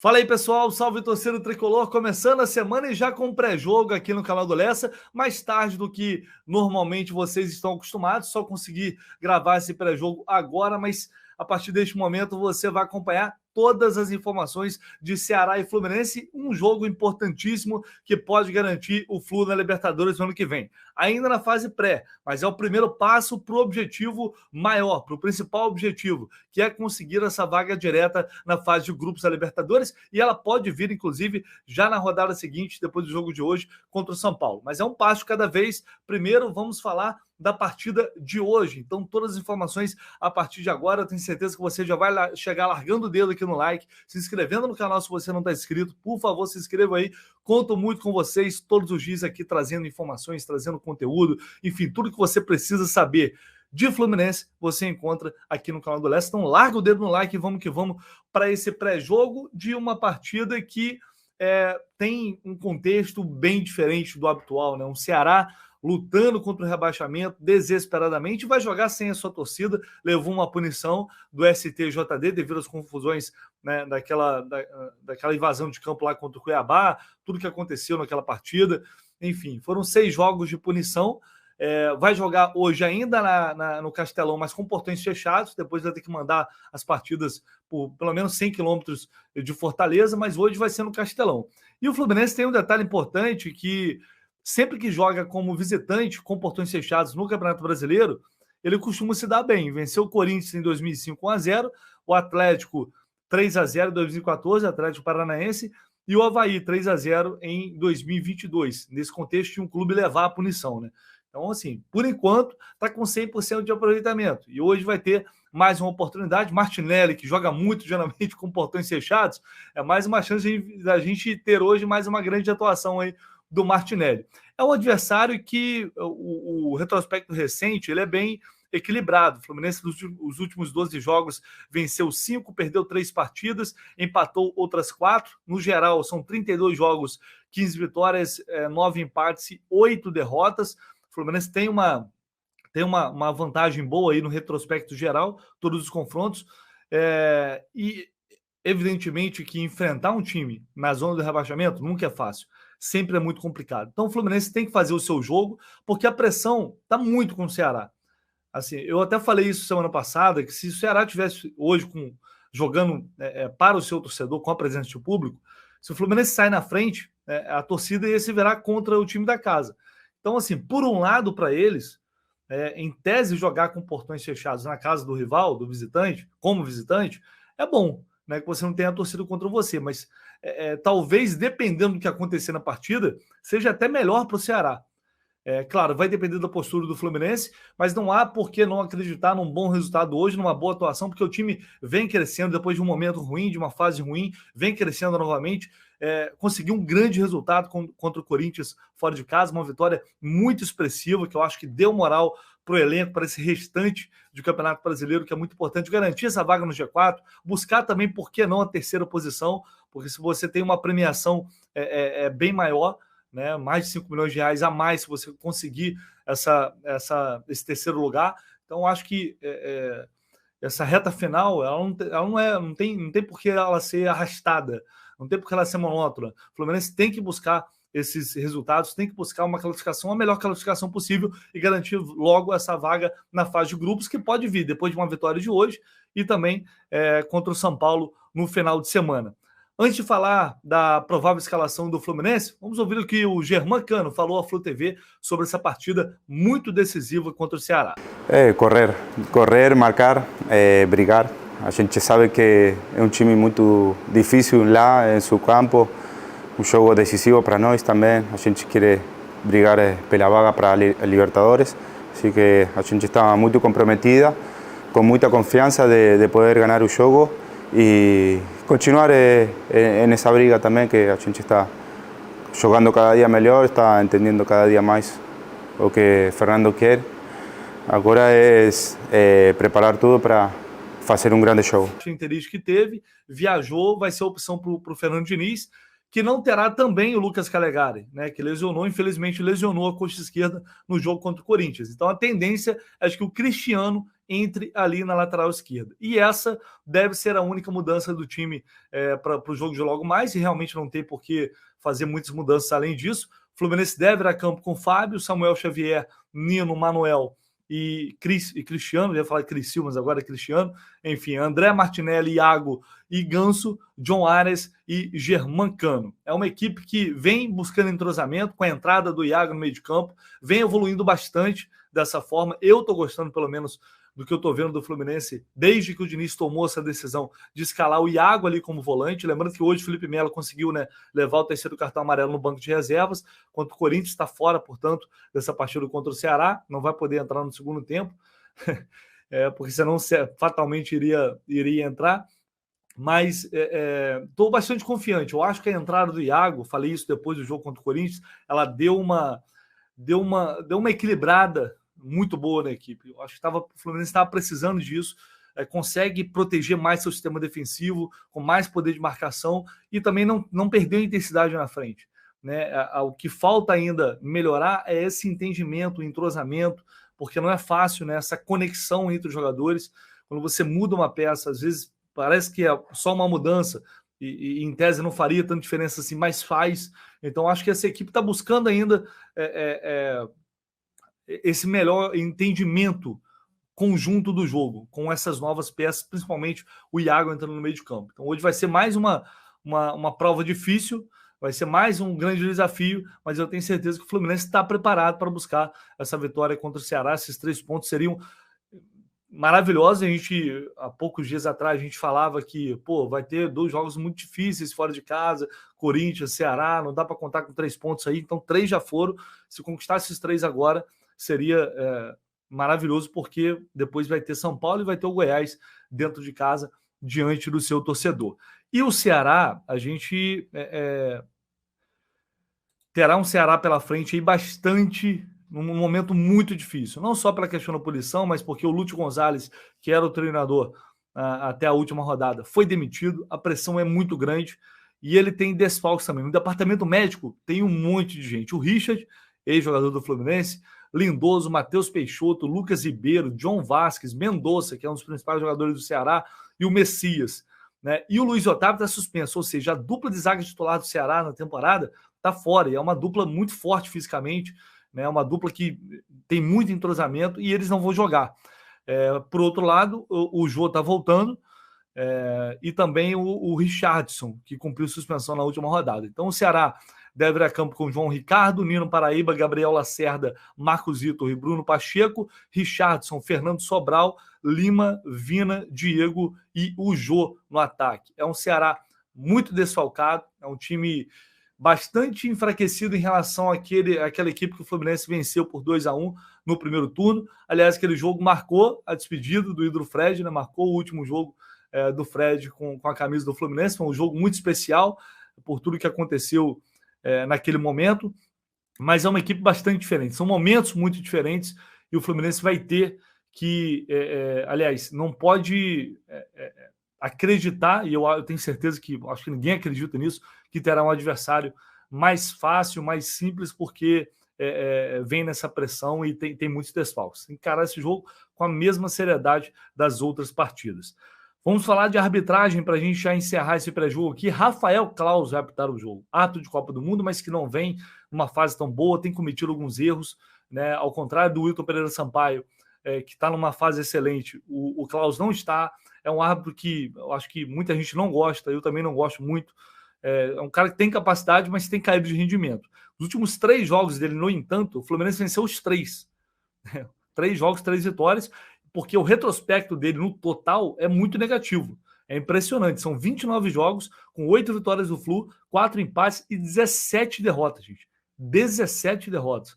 Fala aí, pessoal, salve torcedor tricolor, começando a semana e já com pré-jogo aqui no canal do Lessa, mais tarde do que normalmente vocês estão acostumados, só consegui gravar esse pré-jogo agora, mas a partir deste momento você vai acompanhar todas as informações de Ceará e Fluminense, um jogo importantíssimo que pode garantir o Flu na Libertadores no ano que vem. Ainda na fase pré, mas é o primeiro passo para o objetivo maior, para o principal objetivo, que é conseguir essa vaga direta na fase de grupos da Libertadores, e ela pode vir, inclusive, já na rodada seguinte, depois do jogo de hoje, contra o São Paulo. Mas é um passo cada vez. Primeiro, vamos falar da partida de hoje. Então, todas as informações a partir de agora. Eu tenho certeza que você já vai chegar largando o dedo aqui no like, se inscrevendo no canal se você não está inscrito. Por favor, se inscreva aí. Conto muito com vocês todos os dias aqui, trazendo informações, trazendo conteúdo, enfim, tudo que você precisa saber de Fluminense, você encontra aqui no canal do Lessa. Então, larga o dedo no like e vamos que vamos para esse pré-jogo de uma partida que tem um contexto bem diferente do habitual, né? Um Ceará lutando contra o rebaixamento desesperadamente, vai jogar sem a sua torcida, levou uma punição do STJD devido às confusões, né, daquela invasão de campo lá contra o Cuiabá, tudo que aconteceu naquela partida, enfim, foram 6 jogos de punição. Vai jogar hoje ainda no Castelão, mas com portões fechados, depois vai ter que mandar as partidas por pelo menos 100 quilômetros de Fortaleza, mas hoje vai ser no Castelão. E o Fluminense tem um detalhe importante, que sempre que joga como visitante, com portões fechados no Campeonato Brasileiro, ele costuma se dar bem. Venceu o Corinthians em 2005 1-0, o Atlético 3-0 em 2014, Atlético Paranaense, e o Avaí 3-0 em 2022. Nesse contexto, tinha um clube levar a punição, né? Então, assim, por enquanto, está com 100% de aproveitamento. E hoje vai ter mais uma oportunidade. Martinelli, que joga muito, geralmente, com portões fechados, é mais uma chance da gente ter hoje mais uma grande atuação aí do Martinelli. É um adversário que o retrospecto recente ele é bem equilibrado. O Fluminense, nos últimos 12 jogos, venceu 5, perdeu 3 partidas, empatou outras 4. No geral, são 32 jogos, 15 vitórias, 9 empates e 8 derrotas. O Fluminense tem uma vantagem boa aí no retrospecto geral, todos os confrontos. E, evidentemente, que enfrentar um time na zona do rebaixamento nunca é fácil. Sempre é muito complicado. Então, o Fluminense tem que fazer o seu jogo, porque a pressão está muito com o Ceará. Assim, eu até falei isso semana passada, que se o Ceará tivesse hoje jogando para o seu torcedor, com a presença do público, se o Fluminense sai na frente, a torcida ia se virar contra o time da casa. Então, assim, por um lado, para eles, em tese, jogar com portões fechados na casa do rival, do visitante, como visitante, é bom, né, que você não tenha a torcida contra você, mas talvez, dependendo do que acontecer na partida, seja até melhor para o Ceará. Claro, vai depender da postura do Fluminense, mas não há por que não acreditar num bom resultado hoje, numa boa atuação, porque o time vem crescendo depois de um momento ruim, de uma fase ruim, vem crescendo novamente, conseguiu um grande resultado contra o Corinthians fora de casa, uma vitória muito expressiva, que eu acho que deu moral para o elenco, para esse restante de Campeonato Brasileiro, que é muito importante, garantir essa vaga no G4, buscar também, por que não, a terceira posição, porque se você tem uma premiação bem maior, né, mais de 5 milhões de reais a mais se você conseguir esse terceiro lugar. Então, acho que essa reta final ela não tem por que ela ser arrastada, não tem por que ela ser monótona. O Fluminense tem que buscar esses resultados, tem que buscar uma classificação, a melhor classificação possível e garantir logo essa vaga na fase de grupos, que pode vir depois de uma vitória de hoje e também contra o São Paulo no final de semana. Antes de falar da provável escalação do Fluminense, vamos ouvir o que o Germán Cano falou à Flu TV sobre essa partida muito decisiva contra o Ceará. Correr, marcar, brigar. A gente sabe que é um time muito difícil lá em seu campo, um jogo decisivo para nós também. A gente quer brigar pela vaga para a Libertadores, assim que a gente está muito comprometida, com muita confiança de poder ganhar o jogo e continuar nessa briga também, que a gente está jogando cada dia melhor, está entendendo cada dia mais o que Fernando quer. Agora é preparar tudo para fazer um grande jogo. O interesse que teve, viajou, vai ser opção para o Fernando Diniz, que não terá também o Lucas Calegari, né, que infelizmente lesionou a coxa esquerda no jogo contra o Corinthians. Então a tendência é que o Cristiano entre ali na lateral esquerda. E essa deve ser a única mudança do time para o jogo de logo mais, e realmente não tem por que fazer muitas mudanças além disso. O Fluminense deve ir a campo com Fábio, Samuel Xavier, Nino, Manuel e Cristiano, ia falar Crissil, mas agora é Cristiano, enfim, André Martinelli, Iago e Ganso, John Ares e Germancano. É uma equipe que vem buscando entrosamento com a entrada do Iago no meio de campo, vem evoluindo bastante dessa forma. Eu estou gostando, pelo menos, do que eu estou vendo do Fluminense, desde que o Diniz tomou essa decisão de escalar o Iago ali como volante. Lembrando que hoje o Felipe Melo conseguiu, né, levar o terceiro cartão amarelo no banco de reservas, enquanto o Corinthians está fora, portanto, dessa partida contra o Ceará, não vai poder entrar no segundo tempo, porque senão fatalmente iria entrar. Mas estou bastante confiante. Eu acho que a entrada do Iago, falei isso depois do jogo contra o Corinthians, ela deu uma equilibrada muito boa na equipe. Eu acho que o Fluminense estava precisando disso. Consegue proteger mais seu sistema defensivo, com mais poder de marcação, e também não perdeu intensidade na frente, né? O que falta ainda melhorar é esse entendimento, o entrosamento, porque não é fácil, né, essa conexão entre os jogadores. Quando você muda uma peça, às vezes parece que é só uma mudança, e em tese não faria tanta diferença assim, mas faz. Então acho que essa equipe está buscando ainda esse melhor entendimento conjunto do jogo, com essas novas peças, principalmente o Iago entrando no meio de campo. Então hoje vai ser mais uma prova difícil, vai ser mais um grande desafio, mas eu tenho certeza que o Fluminense está preparado para buscar essa vitória contra o Ceará. Esses 3 pontos seriam maravilhosos. Há poucos dias atrás, a gente falava que vai ter 2 jogos muito difíceis fora de casa, Corinthians, Ceará, não dá para contar com 3 pontos aí, então 3 já foram. Se conquistar esses 3 agora, seria maravilhoso, porque depois vai ter São Paulo e vai ter o Goiás dentro de casa, diante do seu torcedor. E o Ceará, a gente terá um Ceará pela frente aí num momento muito difícil, não só pela questão da punição, mas porque o Lúcio Gonzalez, que era o treinador até a última rodada, foi demitido, a pressão é muito grande, e ele tem desfalques também. No departamento médico tem um monte de gente. O Richard, ex-jogador do Fluminense, Lindoso, Matheus Peixoto, Lucas Ribeiro, John Vasquez, Mendonça, que é um dos principais jogadores do Ceará, e o Messias, né? E o Luiz Otávio está suspenso, ou seja, a dupla de zaga titular do Ceará na temporada está fora, e é uma dupla muito forte fisicamente, né? Uma dupla que tem muito entrosamento, e eles não vão jogar. Por outro lado, o Jô está voltando, e também o Richardson, que cumpriu suspensão na última rodada. Então o Ceará deve ir a campo com João Ricardo, Nino Paraíba, Gabriel Lacerda, Marcos Vitor e Bruno Pacheco, Richardson, Fernando Sobral, Lima, Vina, Diego e o Jô no ataque. É um Ceará muito desfalcado, é um time bastante enfraquecido em relação àquela equipe que o Fluminense venceu por 2-1 no primeiro turno. Aliás, aquele jogo marcou a despedida do ídolo Fred, né? Marcou o último jogo do Fred com a camisa do Fluminense. Foi um jogo muito especial por tudo que aconteceu naquele momento, mas é uma equipe bastante diferente, são momentos muito diferentes, e o Fluminense vai ter que, aliás, não pode acreditar, e eu tenho certeza que, acho que ninguém acredita nisso, que terá um adversário mais fácil, mais simples, porque vem nessa pressão e tem muitos desfalques. Tem que encarar esse jogo com a mesma seriedade das outras partidas. Vamos falar de arbitragem para a gente já encerrar esse pré-jogo aqui. Rafael Claus vai apitar o jogo. Árbitro de Copa do Mundo, mas que não vem numa fase tão boa, tem cometido alguns erros, né? Ao contrário do Wilton Pereira Sampaio, que está numa fase excelente, o Claus não está. É um árbitro que eu acho que muita gente não gosta, eu também não gosto muito. É um cara que tem capacidade, mas tem caído de rendimento. Os últimos 3 jogos dele, no entanto, o Fluminense venceu os 3. 3 jogos, 3 vitórias, porque o retrospecto dele no total é muito negativo. É impressionante. São 29 jogos, com 8 vitórias do Flu, 4 empates e 17 derrotas, gente. 17 derrotas.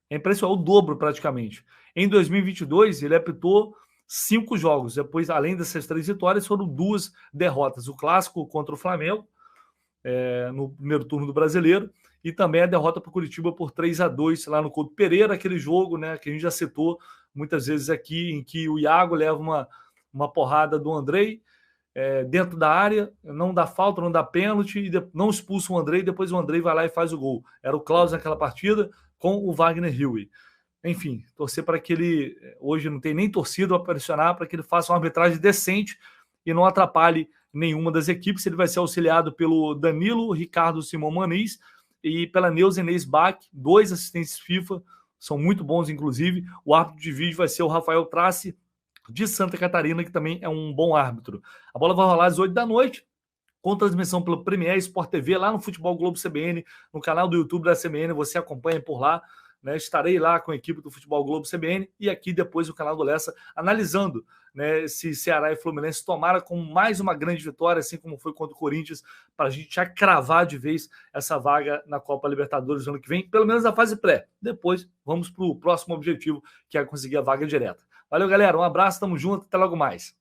É impressionante, o dobro praticamente. Em 2022, ele apitou 5 jogos. Depois, além dessas 3 vitórias, foram 2 derrotas. O clássico contra o Flamengo, no primeiro turno do Brasileiro, e também a derrota para o Curitiba por 3-2 lá no Couto Pereira, aquele jogo, né, que a gente já citou muitas vezes aqui, em que o Iago leva uma porrada do Andrei, dentro da área, não dá falta, não dá pênalti, e não expulsa o Andrei, depois o Andrei vai lá e faz o gol. Era o Klaus naquela partida com o Wagner Hilwe. Enfim, torcer para que ele, hoje não tem nem torcida para pressionar, para que ele faça uma arbitragem decente e não atrapalhe nenhuma das equipes. Ele vai ser auxiliado pelo Danilo Ricardo Simão Maniz e pela Neuza Inês Bach, 2 assistentes FIFA, são muito bons, inclusive. O árbitro de vídeo vai ser o Rafael Trace, de Santa Catarina, que também é um bom árbitro. A bola vai rolar às 8 da noite, com transmissão pelo Premier Sport TV, lá no Futebol Globo CBN, no canal do YouTube da CBN, você acompanha por lá. Né, estarei lá com a equipe do Futebol Globo CBN e aqui depois o canal do Lessa analisando, né, se Ceará e Fluminense tomaram com mais uma grande vitória, assim como foi contra o Corinthians, para a gente já cravar de vez essa vaga na Copa Libertadores no ano que vem, pelo menos na fase pré. Depois vamos para o próximo objetivo, que é conseguir a vaga direta. Valeu, galera. Um abraço, tamo junto, até logo mais.